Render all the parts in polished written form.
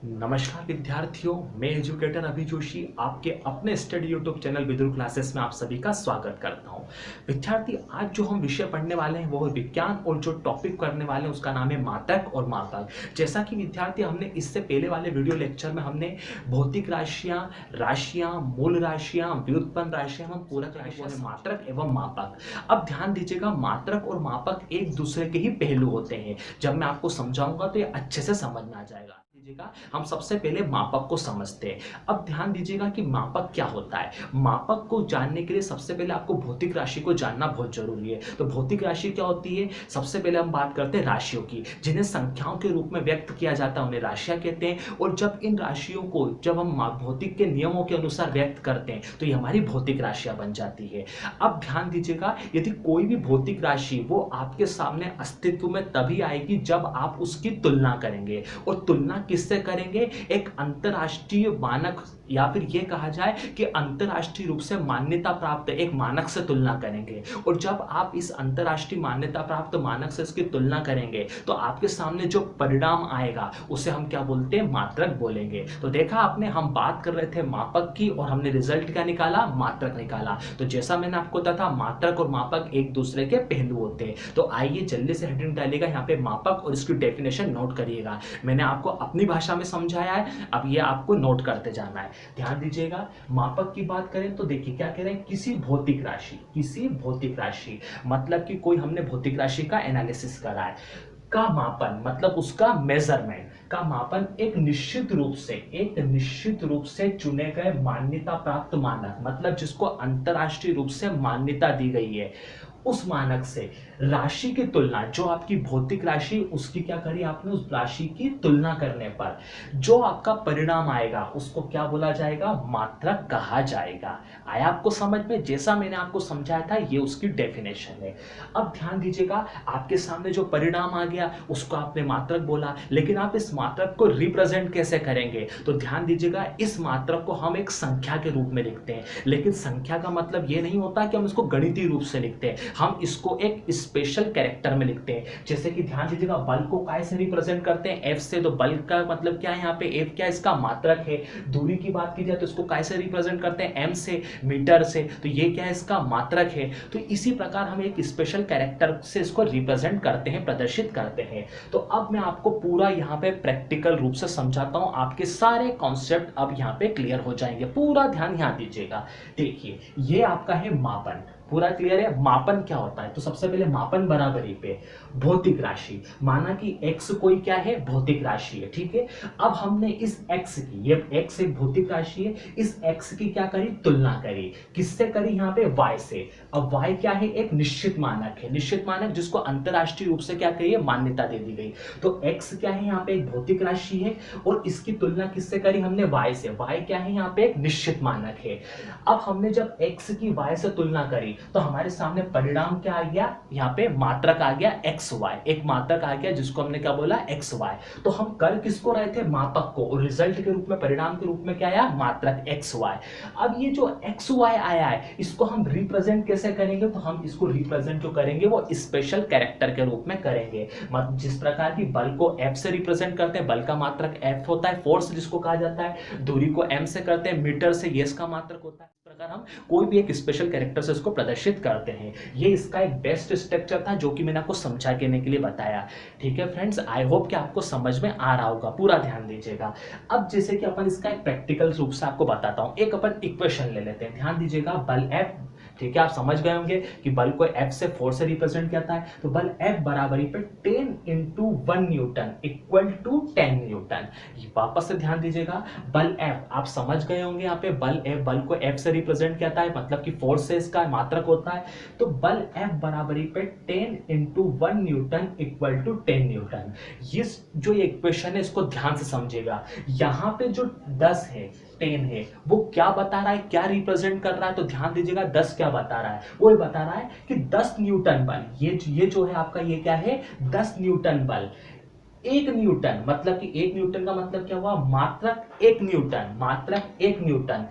नमस्कार विद्यार्थियों, मैं एजुकेटर अभि जोशी आपके अपने study YouTube channel Vidur classes में आप सभी का स्वागत करता हूं। विद्यार्थी, आज जो हम विषय पढ़ने वाले हैं वो है विज्ञान और जो टॉपिक करने वाले हैं उसका नाम है मात्रक और मापक। जैसा कि विद्यार्थी हमने इससे पहले वाले वीडियो लेक्चर में हमने भौतिक राशियां, मूल राशियां, व्युत्पन्न राशियां, हम पूरक राशियां, मात्रक एवं मापक। अब ध्यान दीजिएगा, मात्रक और मापक एक दूसरे के ही पहलू होते हैं। जब मैं आपको समझाऊंगा तो ये अच्छे से समझ में आ जाएगा। हम सबसे पहले मापक को समझते हैं। अब ध्यान दीजिएगा कि मापक क्या होता है। मापक को जानने के लिए सबसे पहले आपको भौतिक राशि को जानना बहुत जरूरी है। तो भौतिक राशि क्या होती है? सबसे पहले हम बात करते हैं राशियों की, जिन्हें संख्याओं के रूप में व्यक्त किया जाता है, उन्हें राशियां कहते हैं। और जब इन राशियों को जब हम भौतिक के नियमों के अनुसार व्यक्त करते हैं तो ये हमारी भौतिक राशियां बन जाती है। अब ध्यान दीजिएगा, यदि कोई भी भौतिक राशि वो आपके सामने अस्तित्व में तभी आएगी जब आप उसकी तुलना करेंगे। और तुलना किससे करेंगे? एक अंतरराष्ट्रीय मानक, या फिर यह कहा जाए कि अंतरराष्ट्रीय रूप से मान्यता प्राप्त एक मानक से तुलना करेंगे। और जब आप इस अंतरराष्ट्रीय मान्यता प्राप्त मानक से इसकी तुलना करेंगे तो आपके सामने जो परिणाम आएगा उसे हम क्या बोलते हैं? मात्रक बोलेंगे। तो देखा आपने, हम बात कर रहे थे मापक की और हमने रिजल्ट क्या निकाला? मात्रक निकाला। तो जैसा मैंने आपको बताया था, मात्रक और मापक एक दूसरे के पहलू होते हैं। तो आइए जल्दी से हेडिंग डालिएगा यहाँ पे मापक और इसकी डेफिनेशन नोट करिएगा। मैंने आपको अपनी भाषा में समझाया है, अब ये आपको नोट करते जाना है। ध्यान दीजिएगा, मापक की बात करें तो देखिए क्या कह रहे हैं? किसी भौतिक राशि मतलब कि कोई हमने भौतिक राशि का एनालिसिस करा है, का मापन मतलब उसका मेजरमेंट का मापन एक निश्चित रूप से चुने गए मान्यता प्राप्त मानक, मतलब जिसको अंतरराष्ट्रीय रूप से मान्यता दी गई है, उस मानक से राशि की तुलना, जो आपकी भौतिक राशि उसकी क्या करी आपने? उस राशि की तुलना करने पर जो आपका परिणाम आएगा उसको क्या बोला जाएगा? मात्रक कहा जाएगा। आया आपको समझ में? जैसा मैंने आपको समझाया था ये उसकी डेफिनेशन है। अब ध्यान दीजिएगा, आपके सामने जो परिणाम आ गया उसको आपने मात्रक बोला, लेकिन आप इस मात्रक को रिप्रेजेंट कैसे करेंगे? तो ध्यान दीजिएगा, इस मात्रक को हम एक संख्या के रूप में लिखते हैं। लेकिन संख्या का मतलब ये नहीं होता कि हम इसको गणितीय रूप से लिखते हैं, हम इसको एक स्पेशल कैरेक्टर में लिखते हैं। जैसे कि ध्यान दीजिएगा, बल को काय से रिप्रेजेंट करते हैं? एफ से। तो बल का मतलब क्या है यहाँ पे? एफ क्या? इसका मात्रक है। दूरी की बात की जाए तो इसको काय से रिप्रेजेंट करते हैं? एम से, मीटर से। तो ये क्या है? इसका मात्रक है। तो इसी प्रकार हम एक स्पेशल कैरेक्टर से इसको रिप्रेजेंट करते हैं, प्रदर्शित करते हैं। तो अब मैं आपको पूरा यहाँ पे प्रैक्टिकल रूप से समझाता हूं, आपके सारे कॉन्सेप्ट अब यहाँ पे क्लियर हो जाएंगे। पूरा ध्यान यहाँ दीजिएगा। देखिए, ये आपका है मापन। पूरा क्लियर है? मापन क्या होता है? तो सबसे पहले मापन बराबरी पे भौतिक राशि, माना कि x कोई क्या है? भौतिक राशि है, ठीक है। अब हमने इस x की, ये x एक भौतिक राशि है, इस x की क्या करी? तुलना करी। किससे करी? यहाँ पे y से। अब y क्या है? एक निश्चित मानक है, निश्चित मानक जिसको अंतरराष्ट्रीय रूप से क्या कही है? मान्यता दे दी गई। तो x क्या है? यहाँ पे एक भौतिक राशि है और इसकी तुलना किससे करी हमने? y से। y क्या है? यहाँ पे एक निश्चित मानक है। अब हमने जब x की y से तुलना करी तो हमारे सामने परिणाम क्या आ गया? यहाँ पे मात्रक आ गया एक्स वाई, एक मात्रक आ गया जिसको हमने क्या बोला? X Y. तो हम कर किसको रहे थे? मापक को। और रिजल्ट के रूप में, परिणाम के रूप में क्या आया? मात्रक एक्स वाई। अब ये जो एक्स वाई आया है इसको हम रिप्रेजेंट कैसे करेंगे? तो हम इसको रिप्रेजेंट जो करेंगे वो स्पेशल कैरेक्टर के रूप में करेंगे। जिस प्रकार की बल को एफ से रिप्रेजेंट करते हैं, बल का मात्रक एफ होता है, फोर्स जिसको कहा जाता है, दूरी को एम से करते हैं, मीटर से ये इसका मात्रक होता है। प्रकार हम कोई भी एक स्पेशल कैरेक्टर से इसको प्रदर्शित करते हैं। ये इसका एक बेस्ट स्ट्रक्चर था जो कि मैंने आपको समझा के लिए बताया। ठीक है फ्रेंड्स, आई होप कि आपको समझ में आ रहा होगा। पूरा ध्यान दीजिएगा। अब जैसे कि अपन इसका एक प्रैक्टिकल रूप से आपको बताता हूं, एक अपन इक्वेशन ले लेते हैं। ध्यान दीजिएगा, बल F, ठीक है, आप समझ गए होंगे कि बल को F से फोर्स से रिप्रेजेंट किया था। तो बल F बराबरी पे 10 × 1 न्यूटन इक्वल टू 10 न्यूटन। वापस से ध्यान दीजिएगा, बल F आप समझ गए होंगे। यहाँ पे बल F, बल को F से रिप्रेजेंट किया था, मतलब कि फोर्स से इसका मात्रक होता है। तो बल F बराबरी पे 10 × 1 न्यूटन इक्वल टू 10 न्यूटन। ये जो इक्वेशन है इसको ध्यान से समझिएगा। यहाँ पे जो 10 है, 10 है, वो क्या बता रहा है? क्या रिप्रेजेंट कर रहा है? तो ध्यान दीजिएगा, 10 क्या बता रहा है? वो बता रहा है कि 10 न्यूटन बल, ये जो है आपका, ये क्या है? 10 न्यूटन बल। 1 न्यूटन मतलब कि 1 न्यूटन का मतलब क्या हुआ? मात्रक 1 न्यूटन, मात्रक 1 न्यूटन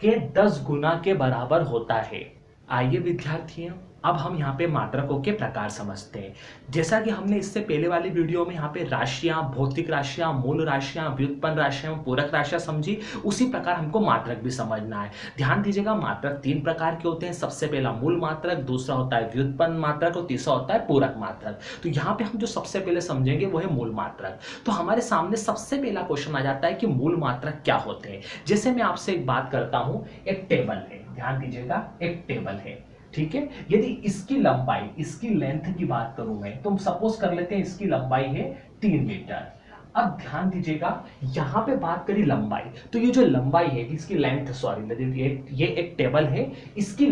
के 10 गुना के बराबर होता है। आइए विद्यार्थियों, अब हम यहाँ पे मात्रकों के प्रकार समझते हैं। जैसा कि हमने इससे पहले वाली वीडियो में यहाँ पे राशियाँ, भौतिक राशियाँ, मूल राशियाँ, व्युत्पन्न राशियाँ, पूरक राशियाँ समझी, उसी प्रकार हमको मात्रक भी समझना है। ध्यान दीजिएगा, मात्रक 3 प्रकार के होते हैं। सबसे पहला मूल मात्रक, दूसरा होता है व्युत्पन्न मात्रक और तीसरा होता है पूरक मात्रक। तो यहाँ पे हम जो सबसे पहले समझेंगे वो है मूल मात्रक। तो हमारे सामने सबसे पहला क्वेश्चन आ जाता है कि मूल मात्रक क्या होते हैं। जैसे मैं आपसे एक बात करता हूँ, एक टेबल है, ध्यान दीजिएगा, एक टेबल है, ठीक है। यदि इसकी लंबाई, इसकी लेंथ की बात करूं मैं, तो सपोज कर लेते हैं इसकी लंबाई है 3 मीटर। अब ध्यान दीजिएगा, यहां पे बात करी लंबाई, तो ये जो लंबाई है, इसकी लेंथ, सॉरी, ये एक टेबल है, इसकी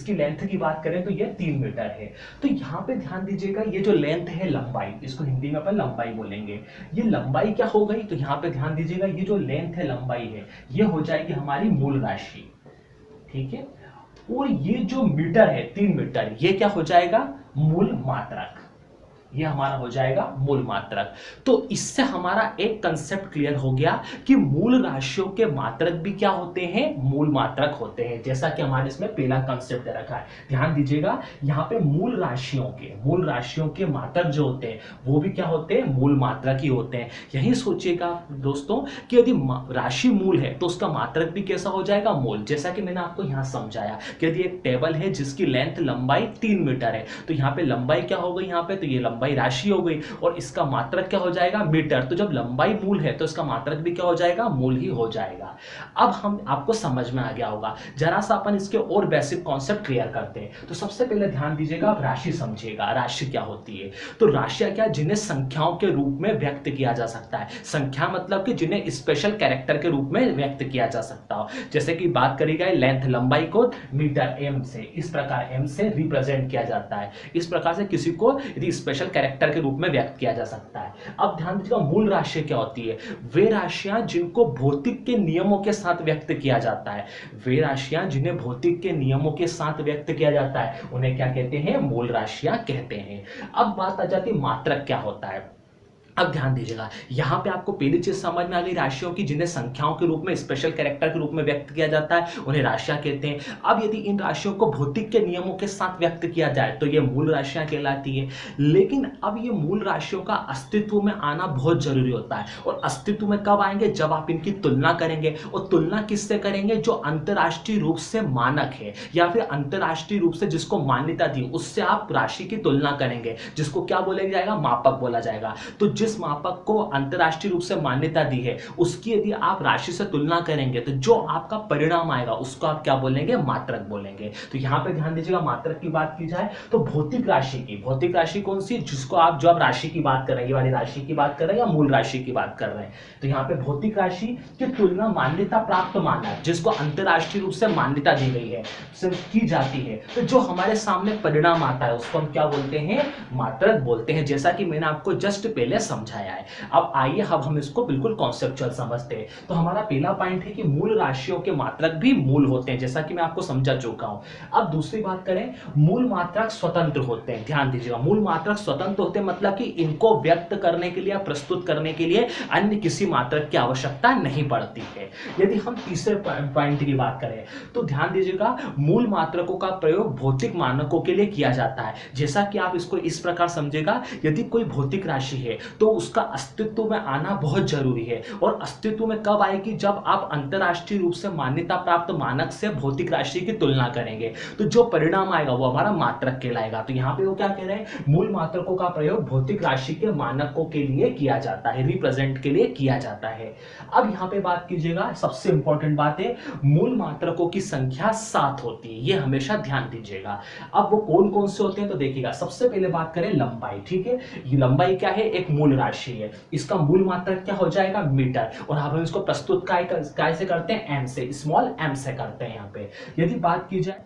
लेंथ की बात करें तो ये 3 मीटर है। तो यहां पे ध्यान दीजिएगा, ये जो लेंथ है, लंबाई, इसको हिंदी में अपन लंबाई बोलेंगे। ये लंबाई क्या हो गई, तो यहां पे ध्यान दीजिएगा, ये जो लेंथ है, लंबाई है, ये हो जाएगी हमारी मूल राशि, ठीक है। और ये जो मीटर है, 3 मीटर, ये क्या हो जाएगा, मूल मात्रक। ये हमारा हो जाएगा मूल मात्रक। तो इससे हमारा एक कंसेप्ट क्लियर हो गया कि मूल राशियों के मात्रक भी क्या होते हैं, मूल मात्रक होते हैं, जैसा कि हमारे इसमें पहला कंसेप्ट दे रखा है। ध्यान दीजिएगा, यहाँ पे मूल राशियों के मात्रक जो होते हैं वो भी क्या होते हैं, मूल मात्रक ही होते हैं। यही सोचिएगा दोस्तों कि यदि राशि मूल है तो उसका मात्रक भी कैसा हो जाएगा, मूल। जैसा कि मैंने आपको यहाँ समझाया कि यदि एक टेबल है जिसकी लेंथ, लंबाई 3 मीटर है, तो यहाँ पे लंबाई क्या हो गई, यहाँ पे तो ये लंबाई राशि हो गई और इसका मात्रक क्या हो जाएगा, मीटर। तो जब लंबाई मूल है तो इसका मात्रक भी क्या हो जाएगा, मूल ही हो जाएगा। अब हम आपको समझ में आ गया होगा। जरा सा अपन इसके और बेसिक कॉन्सेप्ट क्लियर करते हैं। तो सबसे पहले ध्यान दीजिएगा, आप राशि समझिएगा। राशि क्या होती है, तो राशियां क्या, जिन्हें संख्याओं के रूप में व्यक्त किया जा सकता है। संख्या मतलब कि जिन्हें स्पेशल कैरेक्टर के रूप में व्यक्त किया जा सकता हो। जैसे कि बात करी गई लेंथ, लंबाई को मीटर, एम से, इस प्रकार एम से रिप्रेजेंट किया जाता है। इस प्रकार से किसी को यदि स्पेशल कैरेक्टर के रूप में व्यक्त किया जा सकता है। अब ध्यान दीजिएगा, मूल राशि क्या होती है, वे राशियां जिनको भौतिक के नियमों के साथ व्यक्त किया जाता है। वे राशियां जिन्हें भौतिक के नियमों के साथ व्यक्त किया जाता है उन्हें क्या कहते हैं, मूल राशियां कहते हैं। अब बात आ जाती है मात्रक क्या होता है। अब ध्यान दीजिएगा, यहां पे आपको पहली चीज समझ में आ गई, राशियों की जिन्हें संख्याओं के रूप में, स्पेशल कैरेक्टर के रूप में व्यक्त किया जाता है उन्हें राशियां कहते हैं। अब यदि इन राशियों को भौतिक के नियमों के साथ व्यक्त किया जाए तो ये मूल राशियां कहलाती है। लेकिन अब ये मूल राशियों का अस्तित्व में आना बहुत जरूरी होता है। और अस्तित्व में कब आएंगे, जब आप इनकी तुलना करेंगे। और तुलना किससे करेंगे, जो अंतरराष्ट्रीय रूप से मानक है या फिर अंतरराष्ट्रीय रूप से जिसको मान्यता दी, उससे आप राशि की तुलना करेंगे, जिसको क्या बोला जाएगा, मापक बोला जाएगा। तो जिस मापक को अंतरराष्ट्रीय रूप से मान्यता दी है उसकी यदि आप राशि से तुलना करेंगे तो जो आपका परिणाम आएगा उसको आप क्या बोलेंगे, मात्रक बोलेंगे। तो यहां पे ध्यान दीजिएगा, मात्रक की बात की जाए तो भौतिक राशि कौन सी, जिसको आप, जो आप राशि की बात कर रहे हैं, ये वाली राशि की बात कर रहे हैं या मूल राशि की बात कर रहे हैं, तो यहाँ पे भौतिक राशि की तुलना मान्यता प्राप्त मानक, जिसको अंतरराष्ट्रीय रूप से मान्यता दी गई है, की जाती है, तो जो हमारे सामने परिणाम आता है उसको हम क्या बोलते हैं, मात्रक बोलते हैं। जैसा कि मैंने आपको जस्ट पहले समझाया है। अब आइए अब हम इसको बिल्कुल कॉन्सेप्चुअल समझते हैं। तो हमारा पहला पॉइंट है कि मूल राशियों के मात्रक भी मूल होते हैं, जैसा कि मैं आपको समझा चुका हूं। अब दूसरी बात करें, मूल मात्रक स्वतंत्र होते हैं। ध्यान दीजिएगा, मूल मात्रक स्वतंत्र होते हैं मतलब कि इनको व्यक्त करने के लिए या प्रस्तुत करने के लिए अन्य किसी मात्रक की आवश्यकता नहीं पड़ती है। यदि हम तीसरे पॉइंट की बात करें तो ध्यान दीजिएगा, मूल मात्रकों का प्रयोग भौतिक मानकों के लिए किया जाता है। जैसा कि आप इसको इस प्रकार समझेगा, यदि कोई भौतिक राशि है तो उसका अस्तित्व में आना बहुत जरूरी है। और अस्तित्व में कब आएगी, जब आप अंतरराष्ट्रीय रूप से मान्यता प्राप्त मानक से भौतिक राशि की तुलना करेंगे, तो जो परिणाम आएगा वो हमारा मात्रक कहलाएगा। तो यहाँ पे वो क्या कह रहे हैं, मूल मात्रकों का प्रयोग भौतिक राशि के मानकों के लिए किया जाता है, रिप्रेजेंट के लिए किया जाता है। अब यहाँ पे बात कीजिएगा, सबसे इंपॉर्टेंट बात है, मूल मात्रकों की संख्या 7 होती है, ये हमेशा ध्यान दीजिएगा। अब वो कौन कौन से होते हैं तो देखिएगा, सबसे पहले बात करें लंबाई, ठीक है। ये लंबाई क्या है, एक मूल राशि है, इसका मूल मात्रक क्या हो जाएगा, मीटर। और हम इसको प्रस्तुत काय से करते हैं, एम से, स्मॉल एम से करते हैं। यहाँ पे यदि बात की जाए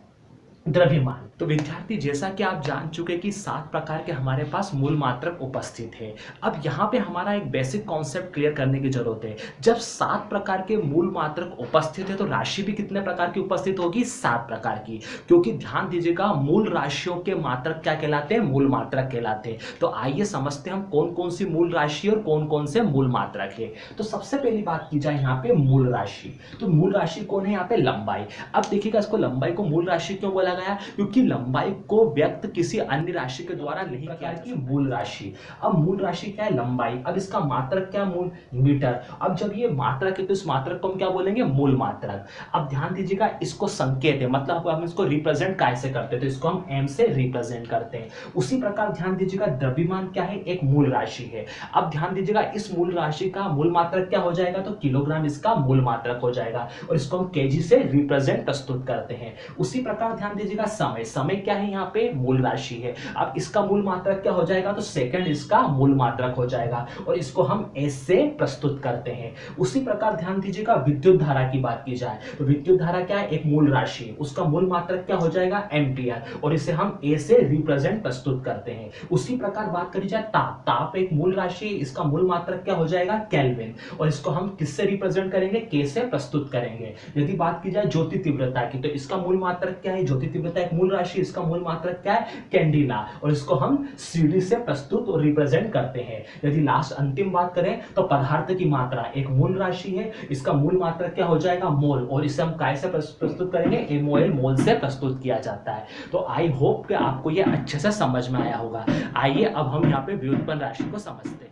द्रव्यमान, तो विद्यार्थी जैसा कि आप जान चुके कि 7 प्रकार के हमारे पास मूल मात्रक उपस्थित है। अब यहाँ पे हमारा एक बेसिक कॉन्सेप्ट क्लियर करने की जरूरत है। जब 7 प्रकार के मूल मात्रक उपस्थित है तो राशि भी कितने प्रकार की उपस्थित होगी, 7 प्रकार की। क्योंकि ध्यान दीजिएगा, मूल राशियों के मात्रक क्या कहलाते हैं, मूल मात्रक कहलाते हैं। तो आइए समझते हैं हम कौन कौन सी मूल राशि और कौन कौन से मूल मात्रक है। तो सबसे पहली बात की जाए यहाँ पे मूल राशि, तो मूल राशि कौन है यहाँ पे, लंबाई। अब देखिएगा, इसको लंबाई को मूल राशि क्यों बोला चला गया? क्योंकि लंबाई को व्यक्त किसी अन्य राशि के द्वारा नहीं किया जाता। मूल राशि, अब मूल राशि क्या है? लंबाई। अब इसका मात्रक क्या? मूल मीटर। अब जब ये मात्रक है तो इस मात्रक को हम क्या बोलेंगे? मूल मात्रक। अब ध्यान दीजिएगा, इसको संकेत है, मतलब हम इसको रिप्रेजेंट कैसे करते हैं? तो इसको हम m से रिप्रेजेंट करते हैं। उसी प्रकार ध्यान दीजिएगा, द्रव्यमान क्या है? एक मूल राशि है। अब ध्यान दीजिएगा, इस मूल राशि का मूल मात्रक क्या हो जाएगा? तो किलोग्राम इसका मूल मात्रक हो जाएगा और इसको हम केजी से रिप्रेजेंट प्रस्तुत करते हैं। उसी प्रकार ध्यान दीजिएगा, समय। समय क्या है? यहाँ पे मूल राशि है। अब इसका मूल मात्रक क्या हो जाएगा? तो सेकंड इसका मूल मात्रक हो जाएगा और इसको हम एस से प्रस्तुत करते हैं। उसी प्रकार ध्यान दीजिएगा, विद्युत धारा की बात की जाए तो विद्युत धारा क्या है? एक मूल राशि है। उसका मूल मात्रक क्या हो जाएगा? एम्पियर, और इसे हम ए से रिप्रेजेंट प्रस्तुत करते हैं। उसी प्रकार बात करी जाए ताप। ताप एक मूल राशि है, इसका मूल मात्रक क्या हो जाएगा? केल्विन, और इसको हम किससे रिप्रेजेंट करेंगे? के से प्रस्तुत करेंगे। यदि बात की जाए ज्योति तीव्रता की, तो इसका मूल मात्रक क्या है? ज्योति तीव्रता एक मूल राशि, इसका मूल मात्रक क्या है? कैंडिला, और इसको हम सीडी से प्रस्तुत और रिप्रेजेंट करते हैं। यदि लास्ट अंतिम बात करें तो पदार्थ की मात्रा एक मूल राशि है, इसका मूल मात्रक क्या हो जाएगा? मोल, और इसे हम काय से प्रस्तुत करेंगे? MOL, मोल से प्रस्तुत किया जाता है। तो आई होप कि आपको यह अच्छे से समझ में आया होगा। आइए अब हम यहाँ पे व्युत्पन्न राशि को समझते हैं।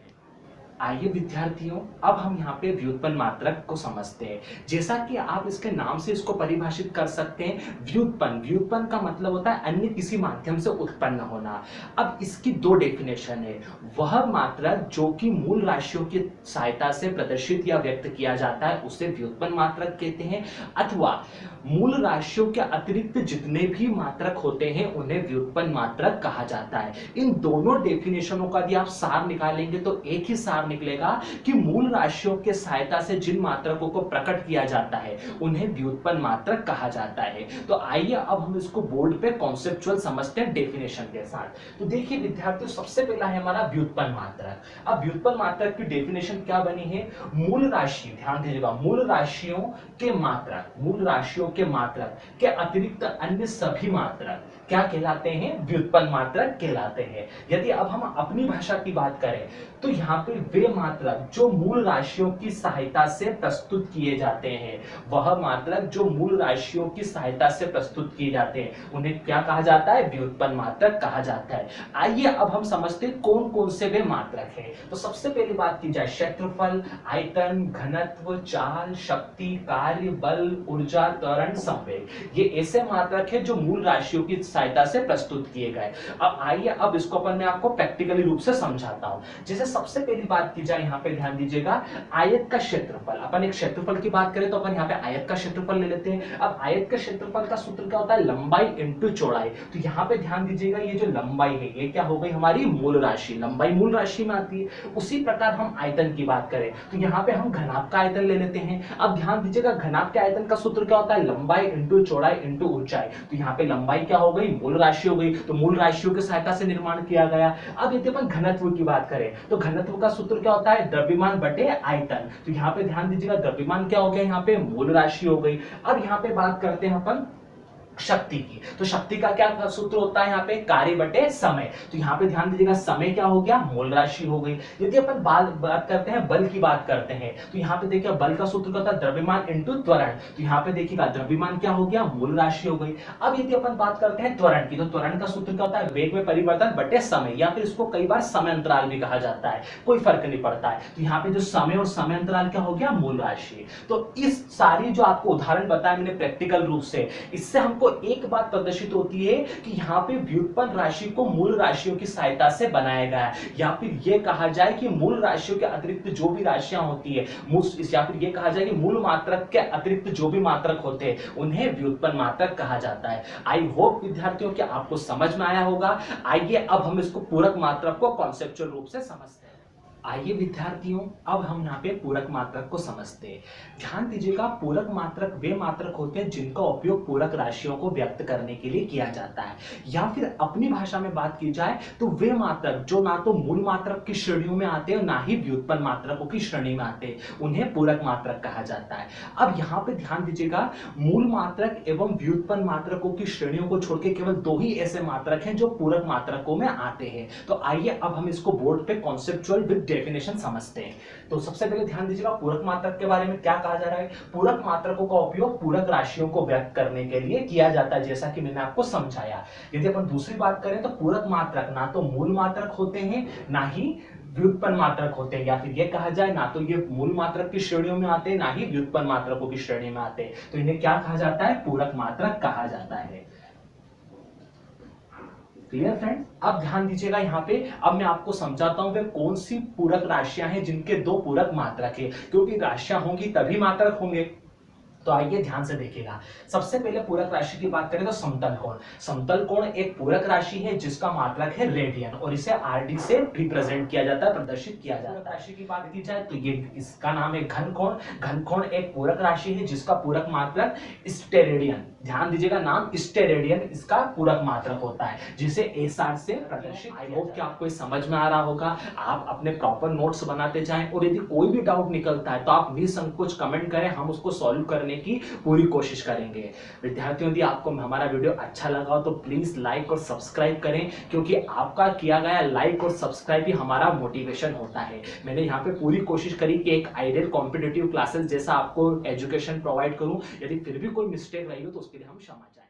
आइए विद्यार्थियों, अब हम यहाँ पे व्युत्पन्न मात्रक को समझते हैं। जैसा कि आप इसके नाम से इसको परिभाषित कर सकते हैं, व्युत्पन्न। व्युत्पन्न का मतलब होता है अन्य किसी माध्यम से उत्पन्न होना। अब इसकी दो डेफिनेशन है। वह मात्रक जो कि मूल राशियों की सहायता से प्रदर्शित या व्यक्त किया जाता है उसे व्युत्पन्न मात्रक कहते हैं, अथवा मूल राशियों के अतिरिक्त जितने भी मात्रक होते हैं उन्हें व्युत्पन्न मात्रक कहा जाता है। इन दोनों डेफिनेशनों का यदि आप सार निकालेंगे तो एक ही सार निकलेगा कि मूल राशियों के सहायता से जिन मात्रकों को प्रकट किया जाता है उन्हें व्युत्पन्न मात्रक कहा जाता है। तो आइए अब हम इसको बोर्ड पे कॉन्सेप्चुअल समझते हैं डेफिनेशन के साथ। तो देखिए विद्यार्थियों, सबसे पहला है हमारा व्युत्पन्न मात्रक। अब व्युत्पन्न मात्रक की डेफिनेशन क्या बनी है? मूल राशि, ध्यान दीजिएगा, मूल राशियों के मात्रक, मूल राशियों के मात्रक के अतिरिक्त अन्य सभी मात्रक क्या कहलाते हैं? व्युत्पन्न मात्रक कहलाते हैं। यदि अब हम अपनी भाषा की बात करें तो यहाँ पे वे मात्रक जो मूल राशियों की सहायता से प्रस्तुत किए जाते हैं, वह मात्रक जो मूल राशियों की सहायता से प्रस्तुत किए जाते हैं उन्हें क्या कहा जाता है? व्युत्पन्न मात्रक कहा जाता है। आइए अब हम समझते हैं कौन कौन से वे मात्रक हैं। तो सबसे पहली बात की जाए, क्षेत्रफल, आयतन, घनत्व, चाल, शक्ति, कार्य, बल, ऊर्जा, त्वरण, संवेग, ये ऐसे मात्रक है जो मूल राशियों की सहायता से प्रस्तुत किए गए। अब आइए अब इसको अपन मैं आपको प्रैक्टिकली रूप से समझाता हूं। जैसे सबसे पहली बात की जाए, यहाँ पे ध्यान दीजिएगा, आयत का क्षेत्रफल। अपन एक क्षेत्रफल की बात करें तो अपन यहाँ पे आयत का क्षेत्रफल ले लेते हैं। अब आयत का क्षेत्रफल का सूत्र क्या होता है? लंबाई इंटू चौड़ाई। तो यहाँ पे ध्यान दीजिएगा, ये जो लंबाई है ये क्या हो गई? हमारी मूल राशि, लंबाई मूल राशि में आती है। उसी प्रकार हम आयतन की बात करें तो यहाँ पे हम घनाभ का आयतन ले लेते हैं। अब ध्यान दीजिएगा, घनाभ के आयतन का सूत्र क्या होता है? लंबाई इंटू चौड़ाई इंटू ऊंचाई। तो यहाँ पे लंबाई क्या हो गई? मूल राशि हो गई। तो मूल राशियों की सहायता से निर्माण किया गया। अब यदि अपन घनत्व की बात करें तो घनत्व का सूत्र क्या होता है? द्रव्यमान बटे आयतन। तो यहाँ पे ध्यान दीजिएगा, द्रव्यमान क्या हो गया? यहाँ पे मूल राशि हो गई। अब यहाँ पे बात करते हैं अपन शक्ति की। तो शक्ति का क्या सूत्र होता है? यहाँ पे कार्य बटे समय। तो यहाँ पे ध्यान दीजिएगा, समय क्या हो गया? मूल राशि हो गई। यदि अपन बात करते हैं बल की बात करते हैं तो यहाँ पे देखिए बल का सूत्र क्या होता है? द्रव्यमान इंटू त्वरण। तो यहाँ पे देखिएगा द्रव्यमान क्या हो गया? मूल राशि हो गई। अब यदि अपन बात करते हैं त्वरण की, तो त्वरण का सूत्र क्या होता है? वेग में परिवर्तन बटे समय, या फिर इसको कई बार समय अंतराल भी कहा जाता है, कोई फर्क नहीं पड़ता है। तो यहाँ पे जो समय और समय अंतराल क्या हो गया? मूल राशि। तो इस सारी जो आपको उदाहरण बताया मैंने प्रैक्टिकल रूप से, इससे हमको एक बात प्रदर्शित होती है कि यहाँ पे व्युत्पन्न राशि को मूल राशियों की सहायता से बनाया गया है, या फिर यह कहा जाए कि मूल राशियों के अतिरिक्त जो भी राशियां होती है, या फिर यह कहा जाए कि मूल मात्रक के अतिरिक्त जो भी मात्रक होते हैं उन्हें व्युत्पन्न मात्रक कहा जाता है। आई होप विद्यार्थियों कि आपको समझ में आया होगा। आइए अब हम इसको पूरक मात्रक को कॉन्सेप्चुअल रूप से समझते हैं। आइए विद्यार्थियों, अब हम यहाँ पे पूरक मात्रक को समझते हैं। ध्यान दीजिएगा, पूरक मात्रक वे मात्रक होते हैं जिनका उपयोग पूरक राशियों को व्यक्त करने के लिए किया जाता है, या फिर अपनी भाषा में बात की जाए तो वे मात्रक जो ना तो मूल मात्रक की श्रेणियों में आते हैं ना ही व्युत्पन्न मात्रकों की श्रेणी में आते हैं, उन्हें पूरक मात्रक कहा जाता है। अब यहाँ पे ध्यान दीजिएगा, मूल मात्रक एवं व्युत्पन्न मात्रकों की श्रेणियों को छोड़ के केवल दो ही ऐसे मात्रक हैं जो पूरक मात्रकों में आते हैं। तो आइए अब हम इसको बोर्ड पे कॉन्सेप्चुअल विद डेफिनेशन समझते हैं। तो सबसे पहले ध्यान दीजिएगा पूरक मात्रक के बारे में क्या कहा जा रहा है। पूरक मात्रकों का उपयोग पूरक राशियों को व्यक्त करने के लिए किया जाता है, जैसा कि मैंने आपको समझाया। यदि अपन दूसरी बात करें तो पूरक मात्रक ना तो मूल मात्रक होते हैं, ना ही व्युत्पन्न मात्रक होते हैं, या फिर ये कहा जाए ना तो ये मूल मात्रक की श्रेणियों में आते हैं, ना ही व्युत्पन्न मात्रकों की श्रेणी में आते हैं। तो इन्हें क्या कहा जाता है, पूरक मात्रक कहा जाता है। Clear friends. अब ध्यान दीजिएगा यहाँ पे, अब मैं आपको समझाता हूं वे कौन सी पूरक राशियां हैं जिनके दो पूरक मात्रक है, क्योंकि राशियां होंगी तभी मात्रक होंगे। तो आइए ध्यान से देखिएगा। सबसे पहले पूरक राशि की बात करें तो समतल कोण। समतल कोण एक पूरक राशि है जिसका मात्रक है रेडियन, और इसे आरडी से रिप्रेजेंट किया जाता है, प्रदर्शित किया जाता है। पूरक राशि की बात की जाए तो ये इसका नाम है घन कोण। घन कोण एक पूरक राशि है जिसका पूरक मात्रक स्टेरेडियन, ध्यान दीजिएगा नाम स्टेरेडियन इसका पूरक मात्रक होता है, जिसे एसआर से प्रदर्शित। आई होप कि आपको समझ में आ रहा होगा। आप अपने प्रॉपर नोट्स बनाते जाएं, और यदि कोई भी डाउट निकलता है तो आप निसंकोच कमेंट करें, हम उसको सॉल्व करने की पूरी कोशिश करेंगे। विद्यार्थियों, यदि आपको हमारा वीडियो अच्छा लगा हो तो प्लीज लाइक और सब्सक्राइब करें, क्योंकि आपका किया गया लाइक और सब्सक्राइब ही हमारा मोटिवेशन होता है। मैंने यहाँ पे पूरी कोशिश करी कि एक आइडियल कॉम्पिटिटिव क्लासेस जैसा आपको एजुकेशन प्रोवाइड करूं। यदि फिर भी कोई मिस्टेक रही हो तो उसके लिए हम क्षमा चाहें।